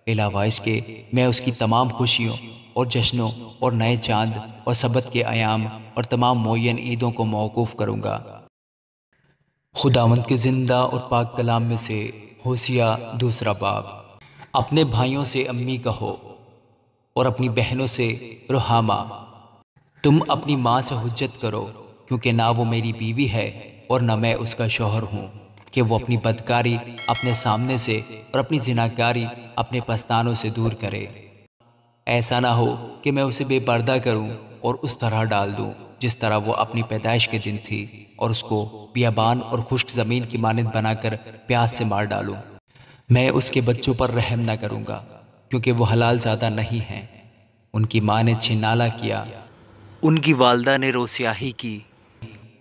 علاوہ اس کے میں اس کی تمام خوشیوں اور جشنوں اور نئے چاند اور سبت کے ایام اور تمام معین عیدوں کو موقوف کروں گا۔ خداوند کے زندہ اور پاک کلام میں سے ہوسیہ دوسرا باب۔ اپنے بھائیوں سے امی کہو اور اپنی بہنوں سے رحامہ۔ تم اپنی ماں سے حجت کرو، کیونکہ نہ وہ میری بیوی ہے اور نہ میں اس کا شوہر ہوں، کہ وہ اپنی بدکاری اپنے سامنے سے اور اپنی زناکاری اپنے پستانوں سے دور کرے۔ ایسا نہ ہو کہ میں اسے بے پردہ کروں اور اس طرح ڈال دوں جس طرح وہ اپنی پیدائش کے دن تھی، اور اس کو بیابان اور خشک زمین کی مانند بنا کر پیاس سے مار ڈالوں۔ میں اس کے بچوں پر رحم نہ کروں گا، کیونکہ وہ حلال زادہ نہیں ہیں۔ ان کی ماں نے چھنالا کیا، ان کی والدہ نے روسیاہی کی،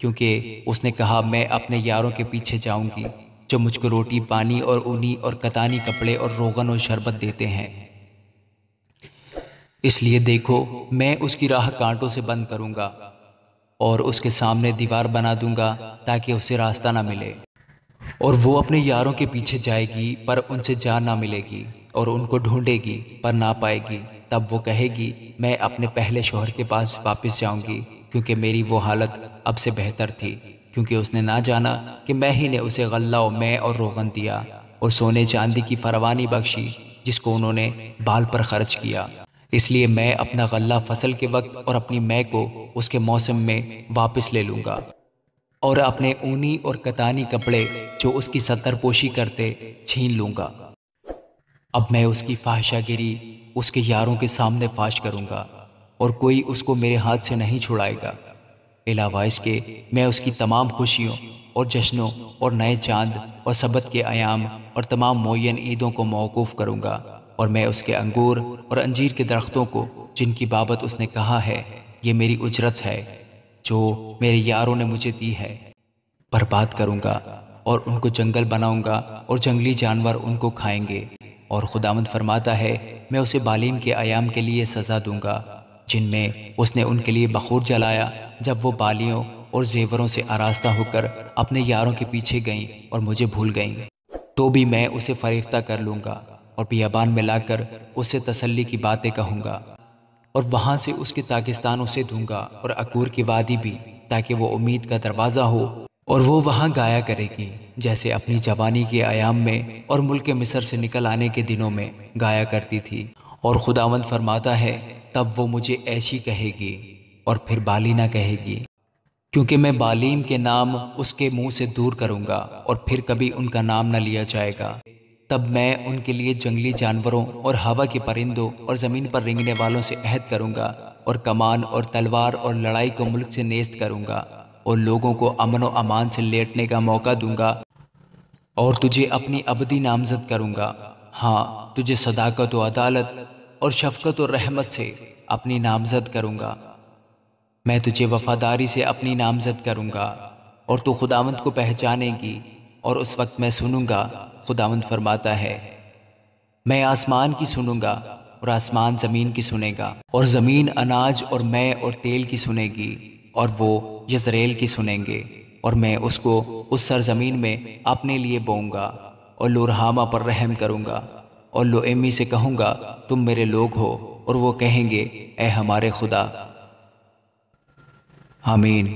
کیونکہ اس نے کہا میں اپنے یاروں کے پیچھے جاؤں گی جو مجھ کو روٹی پانی اور اونی اور کتانی کپڑے اور روغن اور شربت دیتے ہیں۔ اس لیے دیکھو میں اس کی راہ کانٹوں سے بند کروں گا اور اس کے سامنے دیوار بنا دوں گا تاکہ اسے راستہ نہ ملے، اور وہ اپنے یاروں کے پیچھے جائے گی پر ان سے جان نہ ملے گی، اور ان کو ڈھونڈے گی پر نہ پائے گی۔ تب وہ کہے گی میں اپنے پہلے شوہر کے پاس واپس جاؤں گی، کیونکہ میری وہ حالت اب سے بہتر تھی، کیونکہ اس نے نہ جانا کہ میں ہی نے اسے غلہ و مے اور روغن دیا اور سونے چاندی کی فراوانی بخشی جس کو انہوں نے بال پر خرچ کیا۔ اس لیے میں اپنا غلہ فصل کے وقت اور اپنی مے کو اس کے موسم میں واپس لے لوں گا، اور اپنے اونی اور کتانی کپڑے جو اس کی ستر پوشی کرتے چھین لوں گا۔ اب میں اس کی فاحشہ گری اس کے یاروں کے سامنے فاش کروں گا، اور کوئی اس کو میرے ہاتھ سے نہیں چھڑائے گا۔ علاوہ اس کے میں اس کی تمام خوشیوں اور جشنوں اور نئے چاند اور سبت کے ایام اور تمام معین عیدوں کو موقوف کروں گا، اور میں اس کے انگور اور انجیر کے درختوں کو جن کی بابت اس نے کہا ہے یہ میری اجرت ہے جو میرے یاروں نے مجھے دی ہے، برباد کروں گا، اور ان کو جنگل بناؤں گا اور جنگلی جانور ان کو کھائیں گے۔ اور خداوند فرماتا ہے میں اسے بالیم کے ایام کے لیے سزا دوں گا جن میں اس نے ان کے لیے بخور جلایا جب وہ بالیوں اور زیوروں سے آراستہ ہو کر اپنے یاروں کے پیچھے گئیں اور مجھے بھول گئیں، تو بھی میں اسے فریفتہ کر لوں گا اور بیابان میں لا کر اس سے تسلی کی باتیں کہوں گا، اور وہاں سے اس کے تاکستان اسے دوں گا اور عکور کی وادی بھی، تاکہ وہ امید کا دروازہ ہو، اور وہ وہاں گایا کرے گی جیسے اپنی جوانی کے ایام میں اور ملک مصر سے نکل آنے کے دنوں میں گایا کرتی تھی۔ اور خداوند فرماتا ہے تب وہ مجھے ایشی کہے گی اور پھر بالینا کہے گی، کیونکہ میں بالیم کے نام اس کے منہ سے دور کروں گا اور پھر کبھی ان کا نام نہ لیا جائے گا۔ تب میں ان کے لیے جنگلی جانوروں اور ہوا کے پرندوں اور زمین پر رینگنے والوں سے عہد کروں گا، اور کمان اور تلوار اور لڑائی کو ملک سے نیست کروں گا، اور لوگوں کو امن و امان سے لیٹنے کا موقع دوں گا، اور تجھے اپنی ابدی نامزد کروں گا۔ ہاں تجھے صداقت و عدالت اور شفقت و رحمت سے اپنی نامزد کروں گا۔ میں تجھے وفاداری سے اپنی نامزد کروں گا، اور تو خداوند کو پہچانے گی، اور اس وقت میں سنوں گا۔ خداوند فرماتا ہے میں آسمان کی سنوں گا اور آسمان زمین کی سنے گا، اور زمین اناج اور مے اور تیل کی سنے گی، اور وہ یزریل کی سنیں گے، اور میں اس کو اس سرزمین میں اپنے لیے بوؤں گا، اور لورہامہ پر رحم کروں گا، اور لوئیمی سے کہوں گا تم میرے لوگ ہو، اور وہ کہیں گے اے ہمارے خدا۔ آمین۔